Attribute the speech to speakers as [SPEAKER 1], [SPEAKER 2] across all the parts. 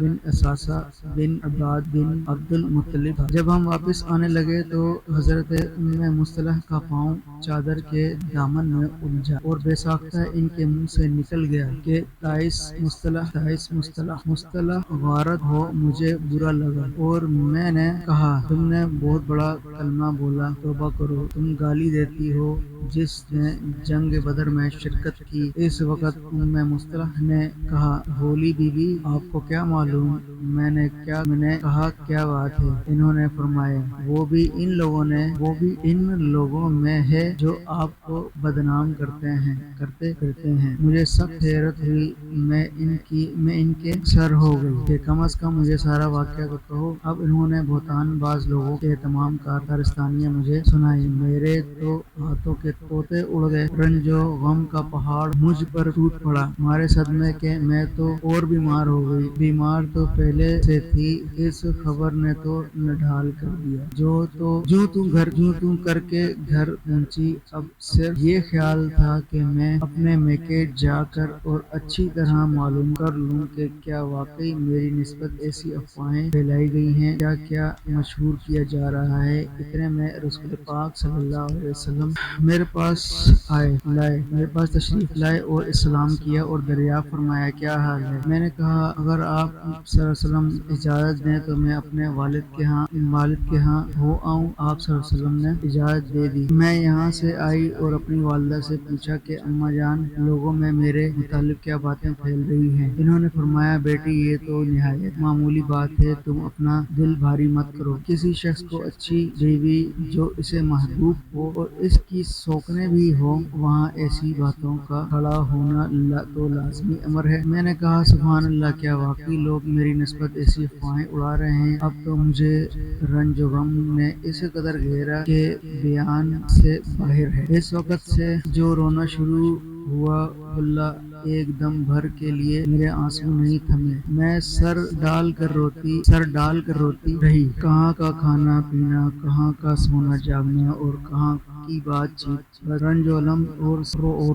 [SPEAKER 1] بن اساسہ بن عباد بن عبد المطلب تھا۔ جب ہم واپس آنے لگے تو حضرت ام مصطلح کا پاؤں چادر کے دامن میں الجھا اور بے ساختہ ان کے منہ سے نکل گیا کہ تائس مصطلح غارت ہو۔ مجھے برا لگا اور میں نے کہا تم نے بہت بڑا کلمہ بولا، توبہ کرو، تم گالی دیتی ہو جس نے جنگ بدر میں شرکت کی۔ اس وقت ام مصطلح نے کہا بولی بی بی آپ کو کیا معلوم؟ میں نے کہا کیا بات ہے؟ انہوں نے فرمایا وہ بھی ان لوگوں میں ہے جو آپ کو بدنام کرتے ہیں۔ مجھے سخت حیرت ہوئی، میں ان کے سر ہو گئی کہ کم از کم مجھے سارا واقعہ تو کہو۔ اب انہوں نے بہتان باز لوگوں کے تمام داستانیاں مجھے سنائی۔ میرے تو ہاتھوں کے طوطے اڑ گئے، رنج و غم کا پہاڑ مجھ پر ٹوٹ پڑا، مارے صدمے کے میں تو اور بیمار ہو گئی۔ بیمار تو پہلے سے تھی، اس خبر نے تو نڈھال کر دیا۔ جو تم کر کے گھر پہنچی، اب صرف یہ خیال تھا کہ میں اپنے میکے جا کر اور اچھی طرح معلوم کر لوں کہ کیا واقعی میری نسبت ایسی افواہیں پھیلائی گئی ہیں، کیا مشہور کیا جا رہا ہے۔ اتنے میں رسول پاک صلی اللہ علیہ وسلم میرے پاس تشریف لائے اور اسلام کیا اور دریافت فرمایا کیا حال ہے۔ میں نے کہا اگر آپ صلی اللہ علیہ وسلم اجازت دیں تو میں اپنے والد کے ہاں ہو آؤں۔ آپ صلی اللہ علیہ وسلم نے اجازت دے دی۔ میں یہاں سے آئی اور اپنی والدہ سے پوچھا کہ اماں جان، لوگوں میں میرے متعلق کیا باتیں پھیل رہی ہیں؟ انہوں نے فرمایا بیٹی یہ تو نہایت معمولی بات ہے، تم اپنا دل بھاری مت کرو۔ کسی شخص کو اچھی بیوی جو اسے محبوب ہو اور اس کی سوکنے بھی ہو، وہاں ایسی باتوں کا کھڑا ہونا تو لازمی امر ہے۔ میں نے کہا سبحان اللہ، کیا واقعی لوگ میری نسبت ایسی افواہیں اڑا رہے ہیں؟ اب تو مجھے رنج و غم نے اس قدر گھیرا کہ بیان سے باہر ہے۔ اس وقت سے جو رونا شروع ہوا واللہ ایک دم بھر کے لیے میرے آنسو نہیں تھمے۔ میں سر ڈال کر روتی رہی۔ کہاں کا کھانا پینا، کہاں کا سونا جاگنا اور کہاں کی بات چیت، بس رنج و غم اور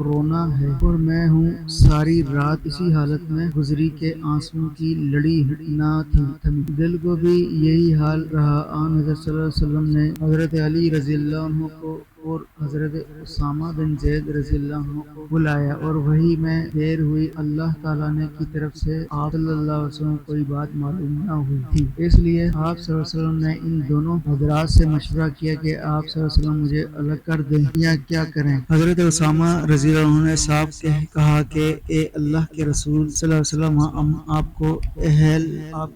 [SPEAKER 1] رونا ہے، اور میں ہوں ساری رات اسی حالت میں گزری کہ آنسو کی لڑی نہ تھمی۔ دل کو بھی یہی حال رہا۔ آن حضرت صلی اللہ علیہ وسلم نے حضرت علی رضی اللہ عنہ کو اور حضرت اسامہ بن زید رضی اللہ عنہ کو بلایا اور وحی میں دیر ہوئی۔ اللہ تعالیٰ نے کی طرف سے آپ صلی اللہ علیہ وسلم کوئی بات معلوم نہ ہوئی تھی، اس لیے آپ صلی اللہ علیہ وسلم نے ان دونوں حضرات سے مشورہ کیا کہ آپ صلی اللہ علیہ وسلم مجھے الگ کر دیں یا کیا کریں۔ حضرت اسامہ رضی اللہ عنہ نے صاف کہا کہ اے اللہ کے رسول صلی اللہ علیہ وسلم، ہم آپ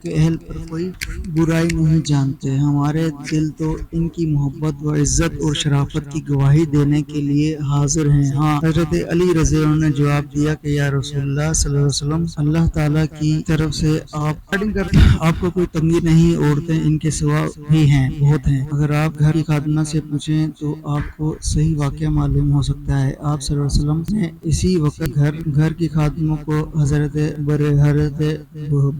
[SPEAKER 1] کے اہل پر کوئی برائی نہیں جانتے، ہمارے دل تو ان کی محبت و عزت اور شرافت کی گواہی دینے کے لیے حاضر ہیں۔ ہاں، حضرت علی رضی اللہ عنہ نے جواب دیا کہ یا رسول اللہ صلی اللہ علیہ وسلم، اللہ تعالیٰ کی طرف سے آپ کو کوئی تنگی نہیں، عورتیں ان کے سوا بھی ہیں، بہت ہیں۔ اگر آپ گھر کی خادمہ سے پوچھیں تو آپ کو صحیح واقعہ معلوم ہو سکتا ہے۔ آپ صلی اللہ علیہ وسلم نے اسی وقت گھر کی خادموں کو حضرت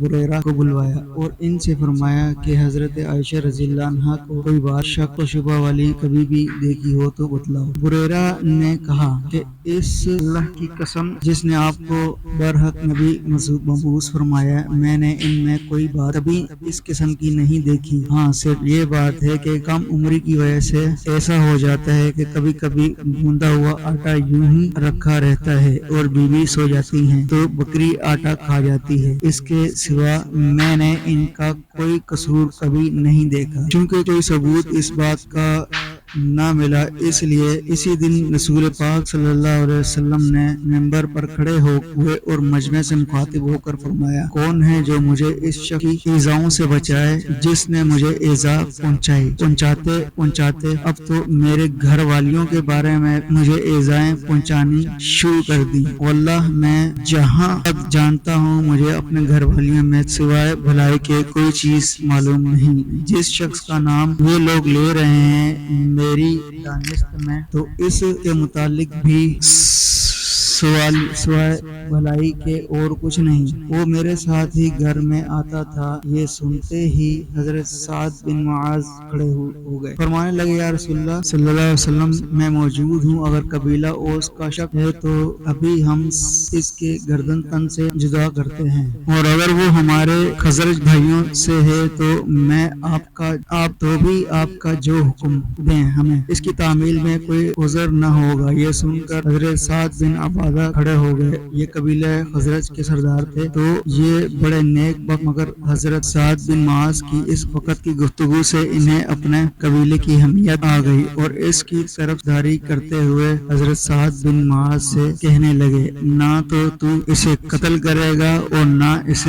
[SPEAKER 1] بریرہ کو بلوایا اور ان سے فرمایا کہ حضرت عائشہ رضی اللہ عنہا کو کوئی بات شک و شبہ والی کبھی بھی دیکھی ہو تو بتلاؤ۔ بریرہ نے کہا کہ اس اللہ کی قسم جس نے آپ کو برحق نبی مبعوث فرمایا، میں نے ان میں کوئی بات کبھی اس قسم کی نہیں دیکھی۔ ہاں، صرف یہ بات ہے کہ کم عمری کی وجہ سے ایسا ہو جاتا ہے کہ کبھی کبھی گوندا ہوا آٹا یوں ہی رکھا رہتا ہے اور بیوی سو جاتی ہیں تو بکری آٹا کھا جاتی ہے، اس کے سوا میں نے ان کا کوئی قصور کبھی نہیں دیکھا۔ چونکہ کوئی ثبوت اس بات کا نہ ملا، اس لیے اسی دن رسول پاک صلی اللہ علیہ وسلم نے منبر پر کھڑے ہوئے اور مجمع سے مخاطب ہو کر فرمایا کون ہے جو مجھے اس شخص کی ایذاؤں سے بچائے جس نے مجھے ایذا پہنچاتے اب تو میرے گھر والیوں کے بارے میں مجھے ایذائیں پہنچانی شروع کر دی۔ واللہ میں جہاں تک جانتا ہوں مجھے اپنے گھر والیوں میں سوائے بھلائی کے کوئی چیز معلوم نہیں۔ جس شخص کا نام وہ لوگ لے رہے ہیں میری دانست میں، تو اس کے متعلق بھی سوائے بھلائی کے اور کچھ نہیں۔ وہ میرے ساتھ ہی گھر میں آتا تھا۔ یہ سنتے ہی حضرت سعد بن معاذ کھڑے ہو گئے، فرمانے لگے یا رسول اللہ صلی اللہ علیہ وسلم میں موجود ہوں، اگر قبیلہ اوس کا شخص ہے تو ابھی ہم اس کے گردن تن سے جدا کرتے ہیں، اور اگر وہ ہمارے خزرج بھائیوں سے ہے تو میں آپ تو بھی آپ کا جو حکم دیں ہمیں اس کی تعمیل میں کوئی عذر نہ ہوگا۔ یہ سن کر حضرت سعد بن عبادہ کھڑے ہو گئے۔ یہ قبیلہ خزرج کے سردار تھے، تو یہ بڑے نیک بخت، مگر حضرت سعد بن معاذ کی اس وقت کی گفتگو سے انہیں اپنے قبیلے کی اہمیت آ گئی، اور اس کی طرف داری کرتے ہوئے حضرت سعد بن معاذ سے کہنے لگے نہ تو اسے قتل کرے گا اور نہ اس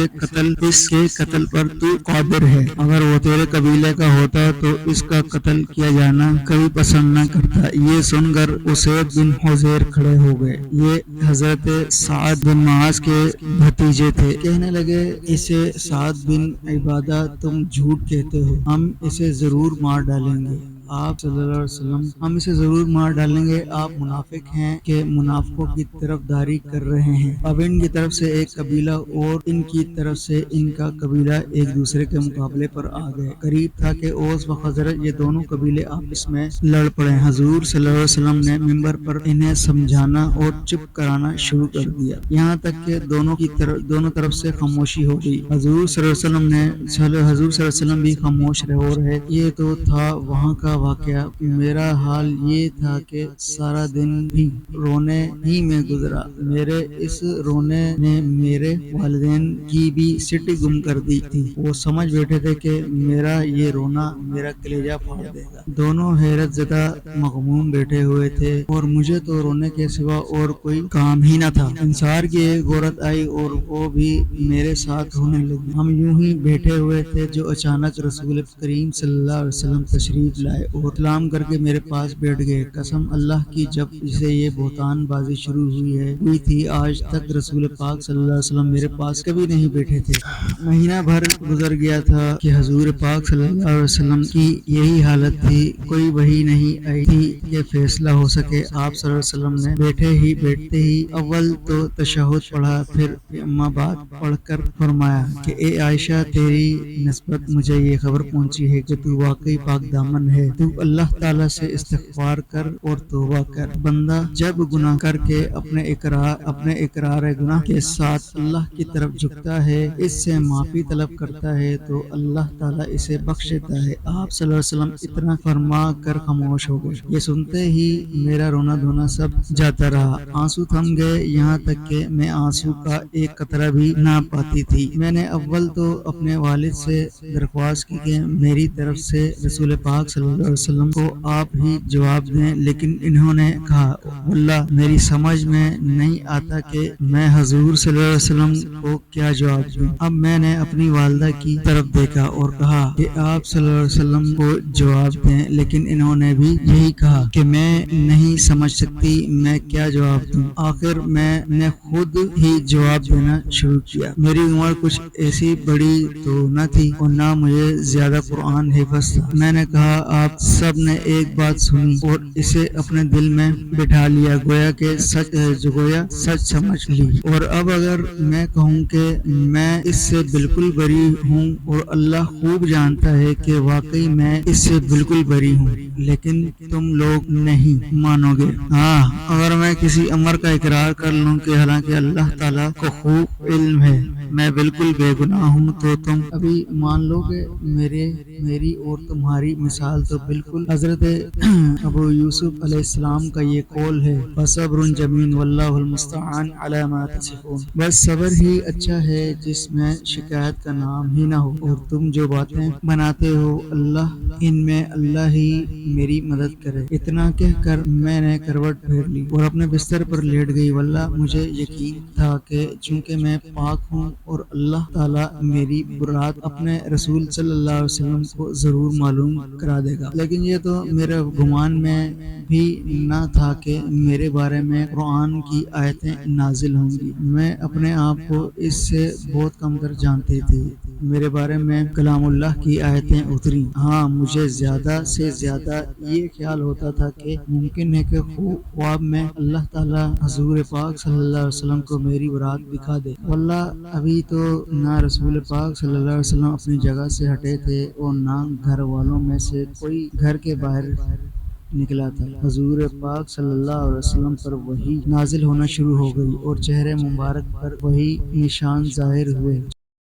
[SPEAKER 1] کے قتل پر تو قادر ہے۔ اگر وہ تیرے قبیلے کا ہوتا تو اس کا قتل کیا جانا کبھی پسند نہ کرتا۔ یہ سن کر اسید بن حضیر کھڑے ہو گئے۔ یہ حضرت سعد بن معاذ کے بھتیجے تھے۔ کہنے لگے اسے سعد بن عبادہ تم جھوٹ کہتے ہو، ہم اسے ضرور مار ڈالیں گے۔ آپ صلی اللہ علیہ وسلم ہم اسے ضرور مار ڈالیں گے، آپ منافق ہیں کہ منافقوں کی طرف داری کر رہے ہیں۔ اب ان کی طرف سے ایک قبیلہ اور ان کی طرف سے ان کا قبیلہ ایک دوسرے کے مقابلے پر آ گئے۔ قریب تھا کہ اوس و خزرج یہ دونوں قبیلے آپس میں لڑ پڑے۔ حضور صلی اللہ علیہ وسلم نے منبر پر انہیں سمجھانا اور چپ کرانا شروع کر دیا، یہاں تک کہ دونوں طرف سے خاموشی ہو گئی۔ حضور صلی اللہ علیہ وسلم بھی خاموش ہو رہے۔ یہ تو تھا وہاں کا واقعہ۔ میرا حال یہ تھا کہ سارا دن بھی رونے ہی میں گزرا۔ میرے اس رونے نے میرے والدین کی بھی سٹی گم کر دی تھی۔ وہ سمجھ بیٹھے تھے کہ میرا یہ رونا میرا کلیجہ پھاڑ دے گا۔ دونوں حیرت زدہ مغموم بیٹھے ہوئے تھے، اور مجھے تو رونے کے سوا اور کوئی کام ہی نہ تھا۔ انصار کی ایک عورت آئی اور وہ بھی میرے ساتھ رونے لگی۔ ہم یوں ہی بیٹھے ہوئے تھے جو اچانک رسول کریم صلی اللہ علیہ وسلم تشریف لائے اور سلام کر کے میرے پاس بیٹھ گئے۔ قسم اللہ کی، جب سے یہ بہتان بازی شروع ہوئی تھی آج تک رسول پاک صلی اللہ علیہ وسلم میرے پاس کبھی نہیں بیٹھے تھے۔ مہینہ بھر گزر گیا تھا کہ حضور پاک صلی اللہ علیہ وسلم کی یہی حالت تھی، کوئی وحی نہیں آئی تھی کہ فیصلہ ہو سکے۔ آپ صلی اللہ علیہ وسلم نے بیٹھتے ہی اول تو تشہد پڑھا، پھر اما بعد پڑھ کر فرمایا کہ اے عائشہ، تیری نسبت مجھے یہ خبر پہنچی ہے کہ تو واقعی پاک دامن ہے، تو اللہ تعالیٰ سے استغفار کر اور توبہ کر۔ بندہ جب گناہ کر کے اپنے اقرار گناہ کے ساتھ اللہ کی طرف جھکتا ہے، اس سے معافی طلب کرتا ہے تو اللہ تعالیٰ اسے بخش دیتا ہے۔ آپ صلی اللہ علیہ وسلم اتنا فرما کر خاموش ہو گئے۔ یہ سنتے ہی میرا رونا دھونا سب جاتا رہا، آنسو تھم گئے، یہاں تک کہ میں آنسو کا ایک قطرہ بھی نہ پاتی تھی۔ میں نے اول تو اپنے والد سے درخواست کی کہ میری طرف سے رسول پاک صلی اللہ علیہ وسلم کو آپ ہی جواب دیں، لیکن انہوں نے کہا واللہ میری سمجھ میں نہیں آتا کہ میں حضور صلی اللہ علیہ وسلم کو کیا جواب دوں۔ اب میں نے اپنی والدہ کی طرف دیکھا اور کہا کہ آپ صلی اللہ علیہ وسلم کو جواب دیں، لیکن انہوں نے بھی یہی کہا کہ میں نہیں سمجھ سکتی میں کیا جواب دوں۔ آخر میں نے خود ہی جواب دینا شروع کیا۔ میری عمر کچھ ایسی بڑی تو نہ تھی اور نہ مجھے زیادہ قرآن حفظ تھا۔ میں نے کہا آپ سب نے ایک بات سنی اور اسے اپنے دل میں بٹھا لیا، گویا کہ سچ سمجھ لی، اور اب اگر میں کہوں کہ میں اس سے بالکل بری ہوں اور اللہ خوب جانتا ہے کہ واقعی میں اس سے بالکل بری ہوں، لیکن تم لوگ نہیں مانو گے۔ ہاں، اگر میں کسی امر کا اقرار کر لوں کہ حالانکہ اللہ تعالیٰ کو خوب علم ہے میں بالکل بے گناہ ہوں، تو تم ابھی مان لو گے؟ میری اور تمہاری مثال تو بالکل حضرت ابو یوسف علیہ السلام کا یہ قول ہے، فصبر جمیل واللہ المستعان علی ما تصفون۔ بس صبر ہی اچھا ہے جس میں شکایت کا نام ہی نہ ہو، اور تم جو باتیں بناتے ہو اللہ ہی میری مدد کرے۔ اتنا کہہ کر میں نے کروٹ پھیر لی اور اپنے بستر پر لیٹ گئی۔ واللہ مجھے یقین تھا کہ چونکہ میں پاک ہوں اور اللہ تعالیٰ میری برات اپنے رسول صلی اللہ علیہ وسلم کو ضرور معلوم کرا دے گا، لیکن یہ تو میرے گمان میں بھی نہ تھا کہ میرے بارے میں قرآن کی آیتیں نازل ہوں گی۔ میں اپنے آپ کو اس سے بہت کم تر جانتی تھی۔ میرے بارے میں کلام اللہ کی آیتیں اتری۔ ہاں، مجھے زیادہ سے زیادہ یہ خیال ہوتا تھا کہ ممکن ہے کہ خواب میں اللہ تعالیٰ حضور پاک صلی اللہ علیہ وسلم کو میری برات دکھا دے۔ واللہ ابھی تو نہ رسول پاک صلی اللہ علیہ وسلم اپنی جگہ سے ہٹے تھے اور نہ گھر والوں میں سے کوئی گھر کے باہر نکلا تھا۔ حضور پاک صلی اللہ علیہ وسلم پر وحی نازل ہونا شروع ہو گئی اور چہرے مبارک پر وہی نشان ظاہر ہوئے۔